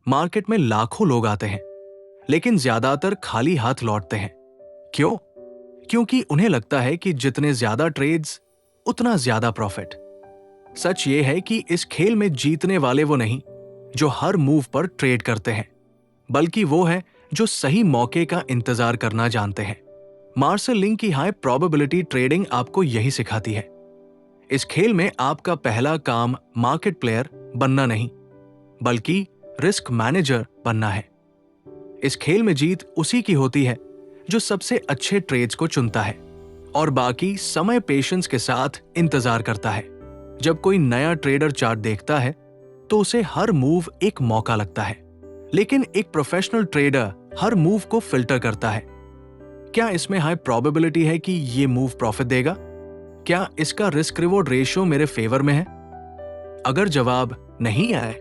Market में लाखों लोग आते हैं, लेकिन ज्यादातर खाली हाथ लौटते हैं। क्यों? क्योंकि उन्हें लगता है कि जितने ज्यादा ट्रेड्स उतना ज्यादा प्रॉफिट। सच ये है कि इस खेल में जीतने वाले वो नहीं जो हर मूव पर ट्रेड करते हैं, बल्कि वो है जो सही मौके का इंतजार करना जानते हैं। मार्शल लिंक की हाई प्रोबेबिलिटी ट्रेडिंग आपको यही सिखाती है। इस खेल में आपका पहला काम मार्केट प्लेयर बनना नहीं, बल्कि रिस्क मैनेजर बनना है। इस खेल में जीत उसी की होती है जो सबसे अच्छे ट्रेड्स को चुनता है और बाकी समय पेशेंस के साथ इंतजार करता है। जब कोई नया ट्रेडर चार्ट देखता है तो उसे हर मूव एक मौका लगता है, लेकिन एक प्रोफेशनल ट्रेडर हर मूव को फिल्टर करता है। क्या इसमें हाई प्रोबेबिलिटी है कि ये मूव प्रॉफिट देगा? क्या इसका रिस्क रिवॉर्ड रेशियो मेरे फेवर में है? अगर जवाब नहीं आए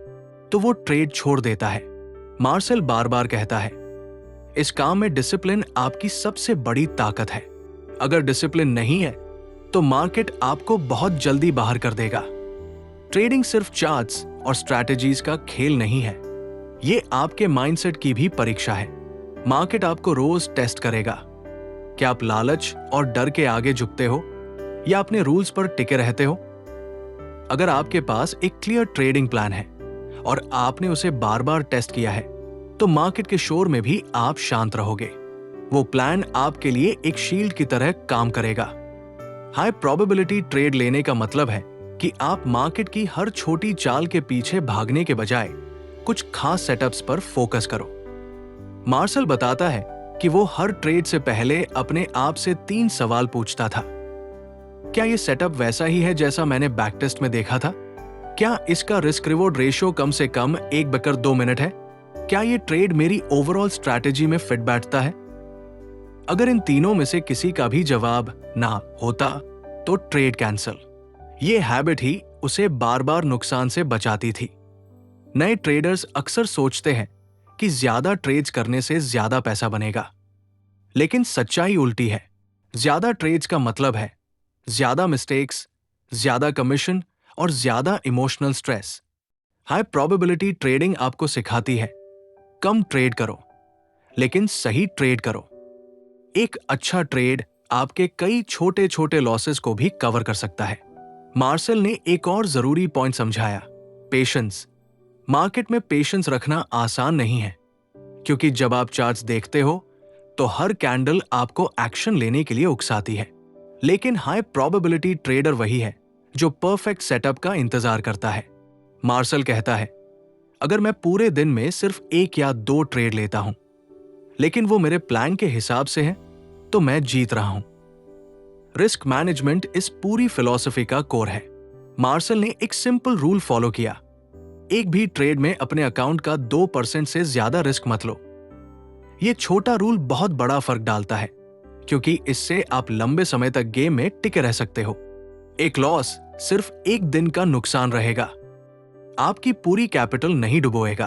तो वो ट्रेड छोड़ देता है। मार्शल बार बार कहता है, इस काम में डिसिप्लिन आपकी सबसे बड़ी ताकत है। अगर डिसिप्लिन नहीं है तो मार्केट आपको बहुत जल्दी बाहर कर देगा। ट्रेडिंग सिर्फ चार्ट्स और स्ट्रैटेजीज का खेल नहीं है, ये आपके माइंडसेट की भी परीक्षा है। मार्केट आपको रोज टेस्ट करेगा। क्या आप लालच और डर के आगे झुकते हो या अपने रूल्स पर टिके रहते हो? अगर आपके पास एक क्लियर ट्रेडिंग प्लान है और आपने उसे बार बार टेस्ट किया है, तो मार्केट के शोर में भी आप शांत रहोगे। वो प्लान आपके लिए एक शील्ड की तरह काम करेगा। हाई प्रोबेबिलिटी ट्रेड लेने का मतलब है कि आप मार्केट की हर छोटी चाल के पीछे भागने के बजाय कुछ खास सेटअप्स पर फोकस करो। मार्शल बताता है कि वो हर ट्रेड से पहले अपने आप से 3 सवाल पूछता था। क्या ये सेटअप वैसा ही है जैसा मैंने बैक टेस्ट में देखा था? क्या इसका रिस्क रिवॉर्ड रेशियो कम से कम 1/2 मिनट है? क्या ये ट्रेड मेरी ओवरऑल स्ट्रैटेजी में फिट बैठता है? अगर इन तीनों में से किसी का भी जवाब ना होता तो ट्रेड कैंसिल। ये हैबिट ही उसे बार बार नुकसान से बचाती थी। नए ट्रेडर्स अक्सर सोचते हैं कि ज्यादा ट्रेड्स करने से ज्यादा पैसा बनेगा, लेकिन सच्चाई उल्टी है। ज्यादा ट्रेड्स का मतलब है ज्यादा मिस्टेक्स, ज्यादा कमीशन और ज्यादा emotional stress. High probability trading आपको सिखाती है, कम ट्रेड करो, लेकिन सही ट्रेड करो। एक अच्छा ट्रेड आपके कई छोटे छोटे लॉसेस को भी कवर कर सकता है। मार्शल ने एक और जरूरी पॉइंट समझाया, पेशेंस। मार्केट में पेशेंस रखना आसान नहीं है, क्योंकि जब आप चार्ट्स देखते हो तो हर कैंडल आपको एक्शन लेने के लिए उकसाती है। लेकिन हाई प्रोबेबिलिटी ट्रेडर वही है जो परफेक्ट सेटअप का इंतजार करता है। मार्शल कहता है, अगर मैं पूरे दिन में सिर्फ 1 या 2 ट्रेड लेता हूं, लेकिन वो मेरे प्लान के हिसाब से है, तो मैं जीत रहा हूं। रिस्क मैनेजमेंट इस पूरी फिलॉसफी का कोर है। मार्शल ने एक सिंपल रूल फॉलो किया, एक भी ट्रेड में अपने अकाउंट का 2% से ज्यादा रिस्क मत लो। यह छोटा रूल बहुत बड़ा फर्क डालता है, क्योंकि इससे आप लंबे समय तक गेम में टिके रह सकते हो। एक लॉस सिर्फ 1 दिन का नुकसान रहेगा, आपकी पूरी कैपिटल नहीं डुबोएगा।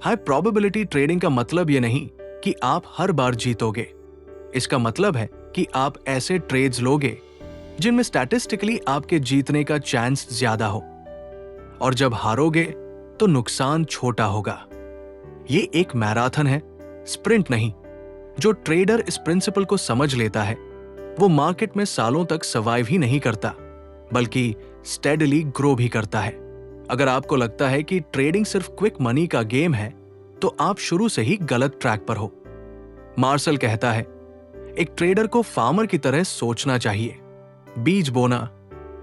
हाई प्रोबेबिलिटी ट्रेडिंग का मतलब यह नहीं कि आप हर बार जीतोगे। इसका मतलब है कि आप ऐसे ट्रेड्स लोगे जिनमें स्टैटिस्टिकली आपके जीतने का चांस ज्यादा हो, और जब हारोगे तो नुकसान छोटा होगा। ये एक मैराथन है, स्प्रिंट नहीं। जो ट्रेडर इस प्रिंसिपल को समझ लेता है, वो मार्केट में सालों तक सर्वाइव ही नहीं करता, बल्कि स्टेडली ग्रो भी करता है। अगर आपको लगता है कि ट्रेडिंग सिर्फ क्विक मनी का गेम है, तो आप शुरू से ही गलत ट्रैक पर हो। मार्शल कहता है, एक ट्रेडर को फार्मर की तरह सोचना चाहिए, बीज बोना,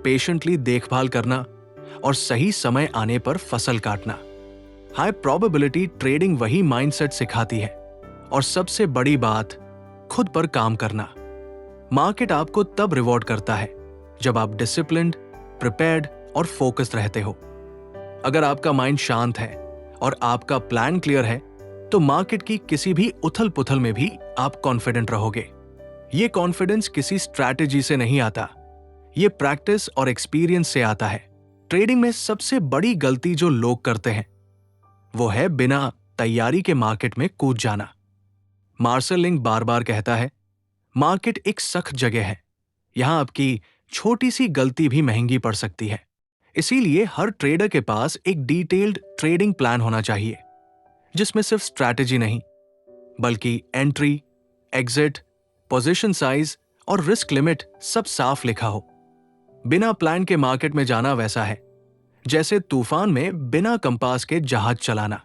पेशेंटली देखभाल करना और सही समय आने पर फसल काटना। हाई प्रोबेबिलिटी ट्रेडिंग वही माइंडसेट सिखाती है, और सबसे बड़ी बात, खुद पर काम करना। मार्केट आपको तब रिवॉर्ड करता है जब आप डिसिप्लिन्ड, प्रिपेयर्ड और फोकस्ड रहते हो। अगर आपका माइंड शांत है और आपका प्लान क्लियर है, तो मार्केट की किसी भी उथल पुथल में भी आप कॉन्फिडेंट रहोगे। ये कॉन्फिडेंस किसी स्ट्रैटेजी से नहीं आता, ये प्रैक्टिस और एक्सपीरियंस से आता है। ट्रेडिंग में सबसे बड़ी गलती जो लोग करते हैं, वो है बिना तैयारी के मार्केट में कूद जाना। मार्शल लिंक बार बार कहता है, मार्केट एक सख्त जगह है, यहां आपकी छोटी सी गलती भी महंगी पड़ सकती है। इसीलिए हर ट्रेडर के पास एक डिटेल्ड ट्रेडिंग प्लान होना चाहिए। जिसमें सिर्फ स्ट्रैटेजी नहीं बल्कि एंट्री, एग्जिट, पोजीशन साइज और रिस्क लिमिट सब साफ लिखा हो। बिना प्लान के मार्केट में जाना वैसा है जैसे तूफान में बिना कंपास के जहाज चलाना।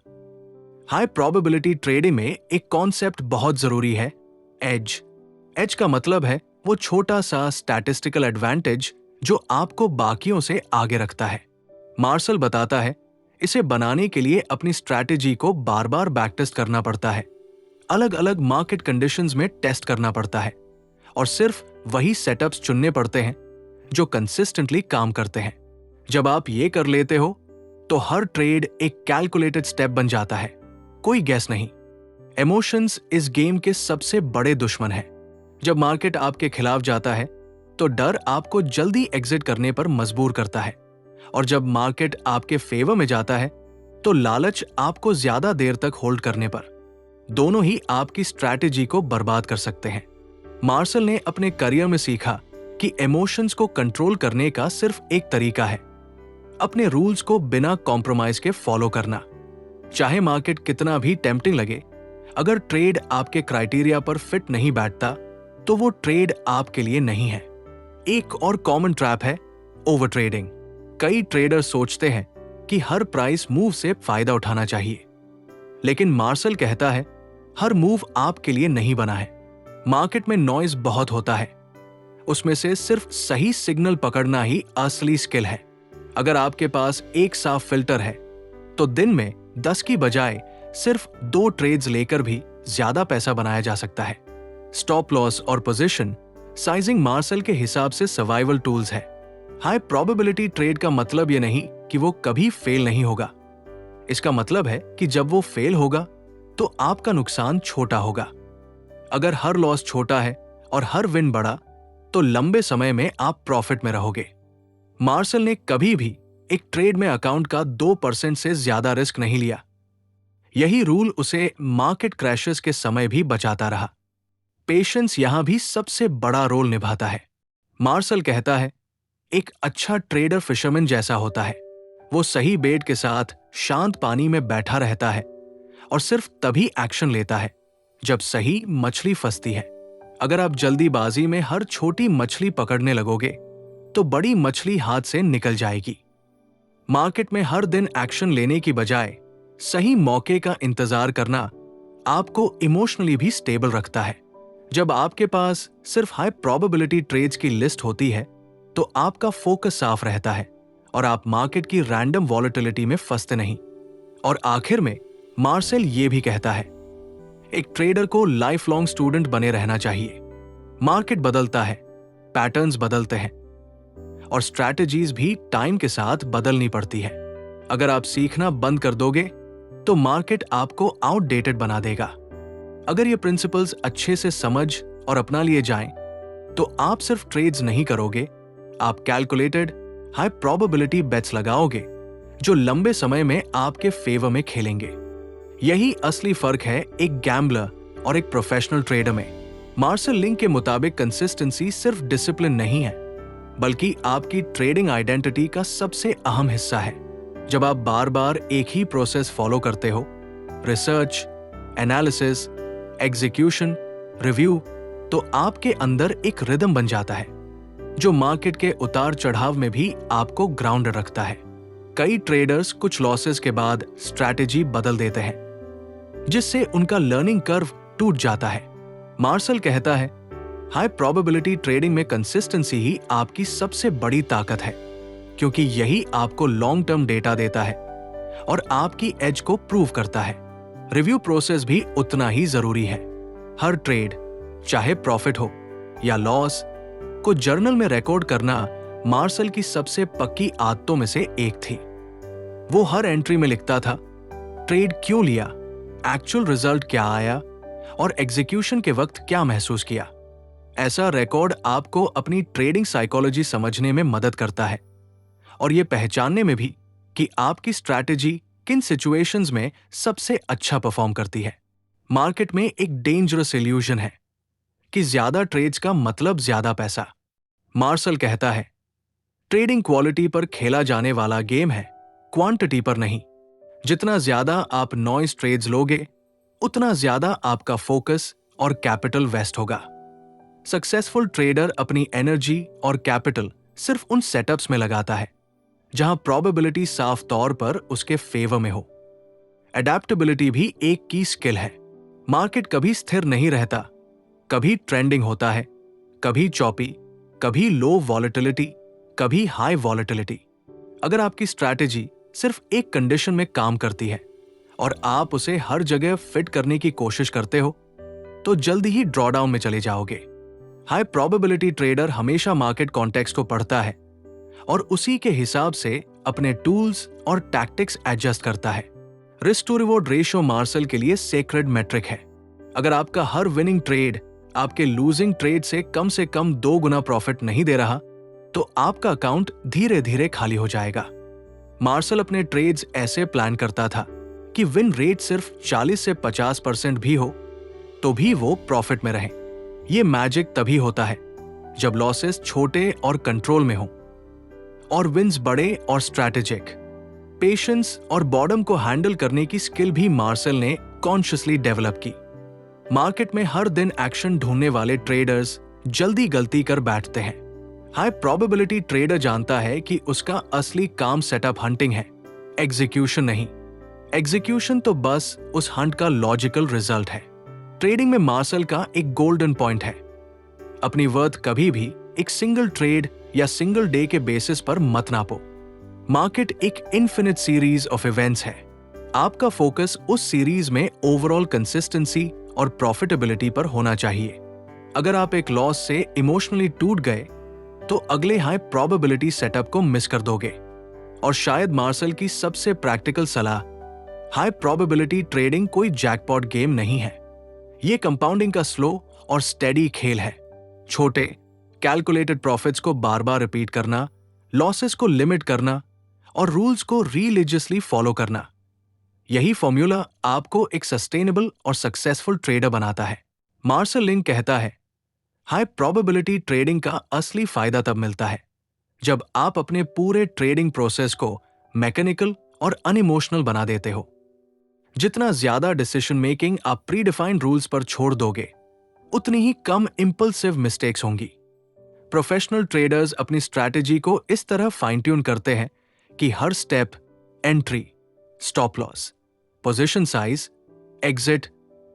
हाई प्रोबेबिलिटी ट्रेडिंग में एक कॉन्सेप्ट बहुत जरूरी है, एज। एज का मतलब है वो छोटा सा स्टैटिस्टिकल एडवांटेज जो आपको बाकियों से आगे रखता है। मार्शल बताता है इसे बनाने के लिए अपनी स्ट्रैटेजी को बार बार बैकटेस्ट करना पड़ता है, अलग अलग मार्केट कंडीशंस में टेस्ट करना पड़ता है और सिर्फ वही सेटअप्स चुनने पड़ते हैं जो कंसिस्टेंटली काम करते हैं। जब आप ये कर लेते हो तो हर ट्रेड एक कैलकुलेटेड स्टेप बन जाता है, कोई गैस नहीं। इमोशंस इस गेम के सबसे बड़े दुश्मन हैं। जब मार्केट आपके खिलाफ जाता है तो डर आपको जल्दी एग्जिट करने पर मजबूर करता है और जब मार्केट आपके फेवर में जाता है तो लालच आपको ज्यादा देर तक होल्ड करने पर। दोनों ही आपकी स्ट्रैटेजी को बर्बाद कर सकते हैं। मार्शल ने अपने करियर में सीखा कि इमोशंस को कंट्रोल करने का सिर्फ एक तरीका है, अपने रूल्स को बिना कॉम्प्रोमाइज के फॉलो करना। चाहे मार्केट कितना भी टेम्पटिंग लगे, अगर ट्रेड आपके क्राइटेरिया पर फिट नहीं बैठता तो वो ट्रेड आपके लिए नहीं है। एक और कॉमन ट्रैप है ओवर ट्रेडिंग। कई ट्रेडर सोचते हैं कि हर प्राइस मूव से फायदा उठाना चाहिए, लेकिन मार्शल कहता है हर मूव आपके लिए नहीं बना है। मार्केट में नॉइज बहुत होता है, उसमें से सिर्फ सही सिग्नल पकड़ना ही असली स्किल है। अगर आपके पास एक साफ फिल्टर है तो दिन में 10 की बजाय सिर्फ 2 ट्रेड्स लेकर भी ज्यादा पैसा बनाया जा सकता है। स्टॉप लॉस और पोजीशन साइजिंग मार्शल के हिसाब से सर्वाइवल टूल्स है। हाई प्रोबेबिलिटी ट्रेड का मतलब यह नहीं कि वो कभी फेल नहीं होगा। इसका मतलब है कि जब वो फेल होगा तो आपका नुकसान छोटा होगा। अगर हर लॉस छोटा है और हर विन बड़ा तो लंबे समय में आप प्रॉफिट में रहोगे। मार्शल ने कभी भी एक ट्रेड में अकाउंट का 2% से ज्यादा रिस्क नहीं लिया। यही रूल उसे मार्केट क्रैशेस के समय भी बचाता रहा। पेशेंस यहां भी सबसे बड़ा रोल निभाता है। मार्शल कहता है एक अच्छा ट्रेडर फिशरमैन जैसा होता है। वो सही बेट के साथ शांत पानी में बैठा रहता है और सिर्फ तभी एक्शन लेता है जब सही मछली फंसती है। अगर आप जल्दीबाजी में हर छोटी मछली पकड़ने लगोगे तो बड़ी मछली हाथ से निकल जाएगी। मार्केट में हर दिन एक्शन लेने की बजाय सही मौके का इंतजार करना आपको इमोशनली भी स्टेबल रखता है। जब आपके पास सिर्फ हाई प्रोबेबिलिटी ट्रेड्स की लिस्ट होती है तो आपका फोकस साफ रहता है और आप मार्केट की रैंडम वॉलेटिलिटी में फंसते नहीं। और आखिर में मार्शल ये भी कहता है एक ट्रेडर को लाइफ लॉन्ग स्टूडेंट बने रहना चाहिए। मार्केट बदलता है, पैटर्न्स बदलते हैं और स्ट्रैटेजीज भी टाइम के साथ बदलनी पड़ती है। अगर आप सीखना बंद कर दोगे तो मार्केट आपको आउटडेटेड बना देगा। अगर ये प्रिंसिपल्स अच्छे से समझ और अपना लिए जाएं तो आप सिर्फ ट्रेड्स नहीं करोगे, आप कैलकुलेटेड हाई प्रोबेबिलिटी बेट्स लगाओगे जो लंबे समय में आपके फेवर में खेलेंगे। यही असली फर्क है एक गैम्बलर और एक प्रोफेशनल ट्रेडर में। मार्शल लिंक के मुताबिक कंसिस्टेंसी सिर्फ डिसिप्लिन नहीं है बल्कि आपकी ट्रेडिंग आइडेंटिटी का सबसे अहम हिस्सा है। जब आप बार बार एक ही प्रोसेस फॉलो करते हो, रिसर्च, एनालिसिस, एग्जीक्यूशन, रिव्यू, तो आपके अंदर एक रिदम बन जाता है जो मार्केट के उतार चढ़ाव में भी आपको ग्राउंडेड रखता है। कई ट्रेडर्स कुछ लॉसेस के बाद स्ट्रैटेजी बदल देते हैं जिससे उनका लर्निंग कर्व टूट जाता है। मार्शल कहता है हाई प्रोबेबिलिटी ट्रेडिंग में कंसिस्टेंसी ही आपकी सबसे बड़ी ताकत है क्योंकि यही आपको लॉन्ग टर्म डेटा देता है और आपकी एज को प्रूव करता है। रिव्यू प्रोसेस भी उतना ही जरूरी है। हर ट्रेड, चाहे प्रॉफिट हो या लॉस, को जर्नल में रिकॉर्ड करना मार्शल की सबसे पक्की आदतों में से एक थी। वो हर एंट्री में लिखता था ट्रेड क्यों लिया, एक्चुअल रिजल्ट क्या आया और एग्जीक्यूशन के वक्त क्या महसूस किया। ऐसा रिकॉर्ड आपको अपनी ट्रेडिंग साइकोलॉजी समझने में मदद करता है और यह पहचानने में भी कि आपकी स्ट्रैटेजी किन सिचुएशंस में सबसे अच्छा परफॉर्म करती है। मार्केट में एक डेंजरस इल्यूजन है कि ज्यादा ट्रेड्स का मतलब ज्यादा पैसा। मार्शल कहता है ट्रेडिंग क्वालिटी पर खेला जाने वाला गेम है, क्वांटिटी पर नहीं। जितना ज्यादा आप नॉइज ट्रेड्स लोगे, उतना ज्यादा आपका फोकस और कैपिटल वेस्ट होगा। सक्सेसफुल ट्रेडर अपनी एनर्जी और कैपिटल सिर्फ उन सेटअप्स में लगाता है जहां प्रोबेबिलिटी साफ तौर पर उसके फेवर में हो। एडेप्टेबिलिटी भी एक की स्किल है। मार्केट कभी स्थिर नहीं रहता, कभी ट्रेंडिंग होता है, कभी चॉपी, कभी लो वॉलेटिलिटी, कभी हाई वॉलेटिलिटी। अगर आपकी स्ट्रैटेजी सिर्फ एक कंडीशन में काम करती है और आप उसे हर जगह फिट करने की कोशिश करते हो, तो जल्दी ही ड्रॉडाउन में चले जाओगे। हाई प्रोबेबिलिटी ट्रेडर हमेशा मार्केट कॉन्टेक्स्ट को पढ़ता है और उसी के हिसाब से अपने टूल्स और टैक्टिक्स एडजस्ट करता है। Risk to reward ratio Marshall के लिए सेक्रेड मेट्रिक है। अगर आपका हर विनिंग ट्रेड आपके लूजिंग ट्रेड से कम 2 गुना प्रॉफिट नहीं दे रहा, तो आपका अकाउंट धीरे धीरे खाली हो जाएगा। मार्शल अपने ट्रेड्स ऐसे प्लान करता था कि विन रेट सिर्फ 40 से 50% भी हो तो भी वो प्रॉफिट में रहे। ये मैजिक तभी होता है जब लॉसेस छोटे और कंट्रोल में हो और विन्स बड़े और स्ट्रैटेजिक। पेशेंस और बॉर्डम को हैंडल करने की स्किल भी मार्शल ने कॉन्शियसली डेवलप की। मार्केट में हर दिन एक्शन ढूंढने वाले ट्रेडर्स जल्दी गलती कर बैठते हैं। हाई प्रोबेबिलिटी ट्रेडर जानता है कि उसका असली काम सेटअप हंटिंग है, एग्जीक्यूशन नहीं। एग्जीक्यूशन तो बस उस हंट का लॉजिकल रिजल्ट है। ट्रेडिंग में मार्शल का एक गोल्डन पॉइंट है, अपनी वर्थ कभी भी एक सिंगल ट्रेड या सिंगल डे के बेसिस पर मत नापो। मार्केट एक इन्फिनिट सीरीज ऑफ इवेंट्स है। आपका फोकस उस सीरीज में ओवरऑल कंसिस्टेंसी और प्रॉफिटेबिलिटी पर होना चाहिए। अगर आप एक लॉस से इमोशनली टूट गए तो अगले हाई प्रोबेबिलिटी सेटअप को मिस कर दोगे। और शायद मार्शल की सबसे प्रैक्टिकल सलाह, हाई प्रोबेबिलिटी ट्रेडिंग कोई जैकपॉट गेम नहीं है। यह कंपाउंडिंग का स्लो और स्टेडी खेल है। छोटे कैलकुलेटेड प्रॉफिट्स को बार बार रिपीट करना, लॉसेस को लिमिट करना और रूल्स को रिलीजियसली फॉलो करना, यही फॉर्मूला आपको एक सस्टेनेबल और सक्सेसफुल ट्रेडर बनाता है। मार्शल लिंक कहता है, हाई प्रोबेबिलिटी ट्रेडिंग का असली फायदा तब मिलता है जब आप अपने पूरे ट्रेडिंग प्रोसेस को मैकेनिकल और अनइमोशनल बना देते हो। जितना ज्यादा डिसीजन मेकिंग आप प्री डिफाइंड रूल्स पर छोड़ दोगे, उतनी ही कम इंपल्सिव मिस्टेक्स होंगी। प्रोफेशनल ट्रेडर्स अपनी स्ट्रैटेजी को इस तरह फाइन ट्यून करते हैं कि हर step, entry, stop loss, position size, exit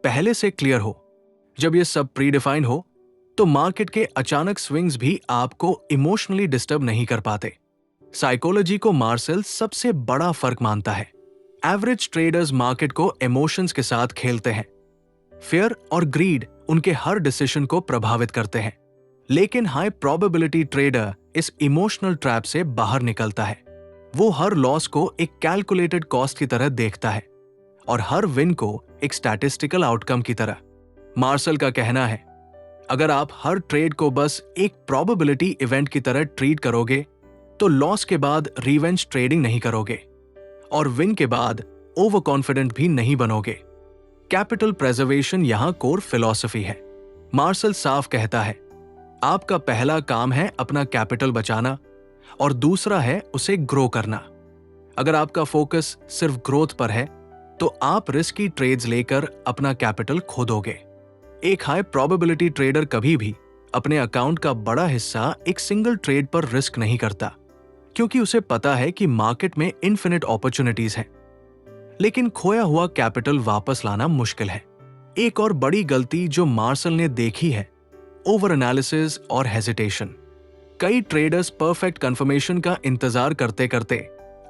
पहले से क्लियर हो। जब यह सब प्री डिफाइंड हो तो मार्केट के अचानक स्विंग्स भी आपको इमोशनली डिस्टर्ब नहीं कर पाते। साइकोलॉजी को मार्शल सबसे बड़ा फर्क मानता है। एवरेज ट्रेडर्स मार्केट को इमोशंस के साथ खेलते हैं। फियर और ग्रीड उनके हर डिसीजन को प्रभावित करते हैं, लेकिन हाई प्रोबेबिलिटी ट्रेडर इस इमोशनल ट्रैप से बाहर निकलता है। वो हर लॉस को एक कैलकुलेटेड कॉस्ट की तरह देखता है और हर विन को एक स्टैटिस्टिकल आउटकम की तरह। मार्शल का कहना है, अगर आप हर ट्रेड को बस एक प्रोबेबिलिटी इवेंट की तरह ट्रीट करोगे तो लॉस के बाद रिवेंज ट्रेडिंग नहीं करोगे और विन के बाद ओवर कॉन्फिडेंट भी नहीं बनोगे। कैपिटल प्रेजर्वेशन यहां कोर फिलॉसफी है। मार्शल साफ कहता है, आपका पहला काम है अपना कैपिटल बचाना और दूसरा है उसे ग्रो करना। अगर आपका फोकस सिर्फ ग्रोथ पर है तो आप रिस्की ट्रेड्स लेकर अपना कैपिटल खो दोगे। एक हाई प्रोबेबिलिटी ट्रेडर कभी भी अपने अकाउंट का बड़ा हिस्सा एक सिंगल ट्रेड पर रिस्क नहीं करता, क्योंकि उसे पता है कि मार्केट में इन्फिनिट अपॉर्चुनिटीज हैं। लेकिन खोया हुआ कैपिटल वापस लाना मुश्किल है। एक और बड़ी गलती जो मार्शल ने देखी है, ओवर एनालिसिस और हेजिटेशन। कई ट्रेडर्स परफेक्ट कंफर्मेशन का इंतजार करते करते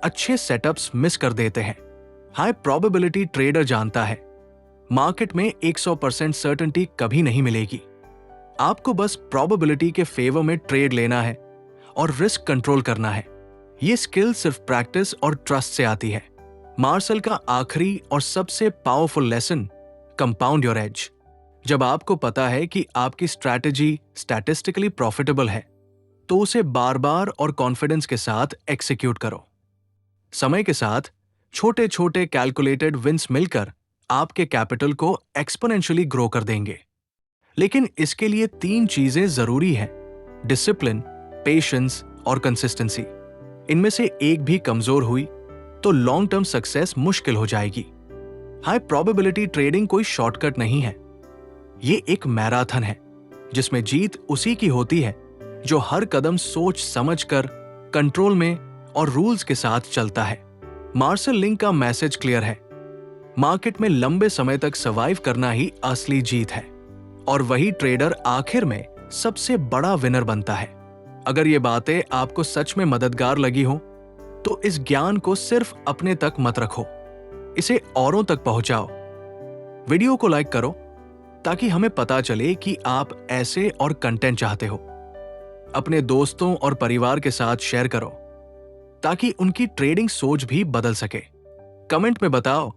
अच्छे सेटअप्स मिस कर देते हैं। हाई प्रोबेबिलिटी ट्रेडर जानता है, मार्केट में 100% सर्टेनिटी कभी नहीं मिलेगी। आपको बस प्रोबेबिलिटी के फेवर में ट्रेड लेना है और रिस्क कंट्रोल करना है। यह स्किल सिर्फ प्रैक्टिस और ट्रस्ट से आती है। मार्शल का आखिरी और सबसे powerful lesson, compound your age. जब आपको पता है कि आपकी स्ट्रैटेजी स्टैटिस्टिकली प्रॉफिटेबल है, तो उसे बार बार और कॉन्फिडेंस के साथ एक्सिक्यूट करो। समय के साथ छोटे छोटे कैलकुलेटेड विंस मिलकर आपके कैपिटल को एक्सपोनेंशियली ग्रो कर देंगे। लेकिन इसके लिए 3 चीजें जरूरी हैं: डिसिप्लिन, पेशेंस और कंसिस्टेंसी। इनमें से एक भी कमजोर हुई तो लॉन्ग टर्म सक्सेस मुश्किल हो जाएगी। हाई प्रोबेबिलिटी ट्रेडिंग कोई शॉर्टकट नहीं है। ये एक मैराथन है जिसमें जीत उसी की होती है जो हर कदम सोच समझकर, कंट्रोल में और रूल्स के साथ चलता है। मार्शल लिंक का मैसेज क्लियर है, मार्केट में लंबे समय तक सर्वाइव करना ही असली जीत है और वही ट्रेडर आखिर में सबसे बड़ा विनर बनता है। अगर ये बातें आपको सच में मददगार लगी हो तो इस ज्ञान को सिर्फ अपने तक मत रखो, इसे औरों तक पहुंचाओ। वीडियो को लाइक करो ताकि हमें पता चले कि आप ऐसे और कंटेंट चाहते हो। अपने दोस्तों और परिवार के साथ शेयर करो ताकि उनकी ट्रेडिंग सोच भी बदल सके। कमेंट में बताओ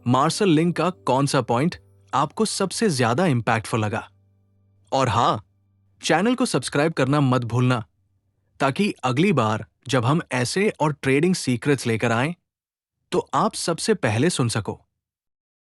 मार्शल लिंक का कौन सा पॉइंट आपको सबसे ज्यादा इंपैक्टफुल लगा। और हां, चैनल को सब्सक्राइब करना मत भूलना ताकि अगली बार जब हम ऐसे और ट्रेडिंग सीक्रेट्स लेकर आएं तो आप सबसे पहले सुन सको।